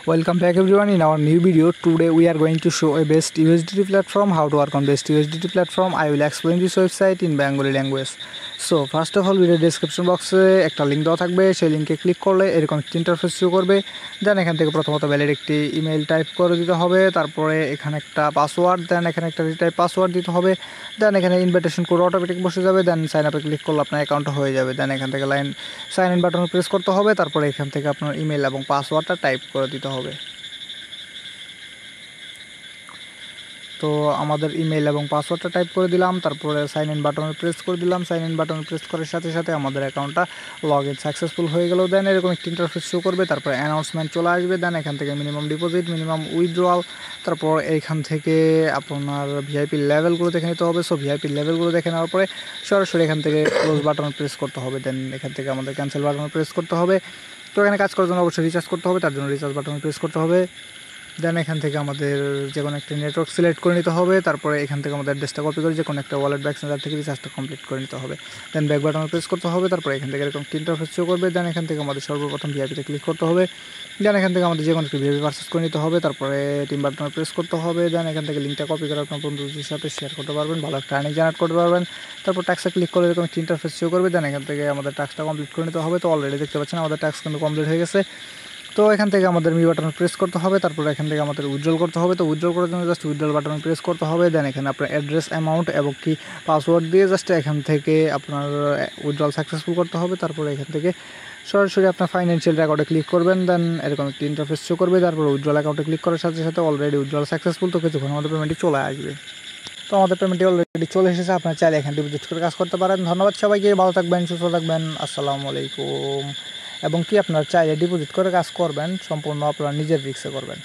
Welcome back everyone. In our new video today we are going to show a best USDT platform, how to work on best USDT platform. I will explain this website in Bengali language. So first of all video description box একটা link দেওয়া থাকবে, সেই লিংকে click করলে এরকম একটা interface show করবে। দেন এখান থেকে প্রথমত ভ্যালিড একটি ইমেল টাইপ করে দিতে হবে, তারপরে এখানে একটা পাসওয়ার্ড, দেন এখানে একটা রিটাইপ পাসওয়ার্ড দিতে হবে। দেন এখানে ইনভিটেশন কোড অটোমেটিক বসে যাবে। দেন সাইন আপে ক্লিক করলে আপনার অ্যাকাউন্টটা হয়ে যাবে। দেন এখান থেকে সাইন ইন বাটন প্রেস করতে হবে, তারপরে এখান থেকে আপনার ইমেল এবং পাসওয়ার্ডটা টাইপ করে দিতে হবে। তো আমাদের ইমেল এবং পাসওয়ার্ডটা টাইপ করে দিলাম, তারপরে সাইন ইন বাটনে প্রেস করে দিলাম। সাইন ইন বাটনে প্রেস করার সাথে সাথে আমাদের অ্যাকাউন্টটা লগ ইন সাকসেসফুল হয়ে গেল। দেন এরকম একটি ইন্টারফেস শো করবে, তারপরে অ্যানাউন্সমেন্ট চলে আসবে। দেন এখান থেকে মিনিমাম ডিপোজিট, মিনিমাম উইথড্রয়াল, তারপর এইখান থেকে আপনার ভিআইপি লেভেলগুলো দেখে নিতে হবে। সো ভিআইপি লেভেলগুলো দেখে নেওয়ার পরে সরাসরি এখান থেকে ক্লোজ বাটন প্রেস করতে হবে। দেন এখান থেকে আমাদের ক্যান্সেল বাটন প্রেস করতে হবে। তো এখানে কাজ করার জন্য অবশ্যই রিচার্জ করতে হবে, তার জন্য রিচার্জ বাটন প্রেস করতে হবে। দেন এখান থেকে আমাদের যে কোনো একটা নেটওয়ার্ক সিলেক্ট করে নিতে হবে, তারপরে এখান থেকে আমাদের অ্যাড্রেসটা কপি করে যে কোনো একটা ওয়ালেট বা এক্সচেঞ্জার থেকে রিচার্জটা কমপ্লিট করে নিতে হবে। দেন ব্যাক বাটনে প্রেস করতে হবে, তারপরে এখান থেকে এরকম ইন্টারফেস শো করবে। দেন এখান থেকে আমাদের সর্বপ্রথম ভিআইপিতে ক্লিক করতে হবে। দেন এখান থেকে আমাদের যে কোনো একটা ভিআইপি পারচেস করে নিতে হবে, তারপরে টিম বাটনে প্রেস করতে হবে। দেন এখান থেকে লিঙ্কটা কপি করে আপনার বন্ধুদের সাথে শেয়ার করতে পারবেন, ভালো একটা আর্নিং জেনারেট করতে পারবেন। তারপর ট্যাক্সে ক্লিক করে এরকম একটা ইন্টারফেস শো করবে। দেন এখান থেকে আমাদের টাস্কটা কমপ্লিট করে নিতে হবে। তো অলরেডি দেখতে পাচ্ছেন আমাদের টাস্ক কিন্তু কমপ্লিট হয়ে গেছে। তো এখান থেকে আমাদের মি বাটন প্রেস করতে হবে, তারপরে এখান থেকে আমাদের উইথড্রল করতে হবে। তো উইথড্রল করার জন্য জাস্ট উইথড্রল বাটন প্রেস করতে হবে। দেন এখানে আপনার অ্যাড্রেস, অ্যামাউন্ট এবং কি পাসওয়ার্ড দিয়ে জাস্ট এখান থেকে আপনার উইথড্রল সাকসেসফুল করতে হবে। তারপরে এখান থেকে সরাসরি আপনার ফাইন্যান্সিয়াল রেকর্ডে ক্লিক করবেন। দেন এরকম একটি ইন্টারফেস শো করবে, তারপর উইথড্রল অ্যাকাউন্টে ক্লিক করার সাথে সাথে অলরেডি উইথড্রল সাকসেসফুল। তো কিছুক্ষণ আমাদের পেমেন্টটি চলে আসবে। তো আমাদের পেমেন্টটি অলরেডি চলে এসেছে, আপনার চাইলে এখানে ডিপোজিট করে কাজ করতে পারেন। ধন্যবাদ সবাইকে, ভালো থাকবেন, সুস্থ থাকবেন, আসসালামু আলাইকুম। এবং কি আপনারা চাইলে ডিপোজিট করে কাজ করবেন, সম্পূর্ণ আপনারা নিজের রিস্কে করবেন।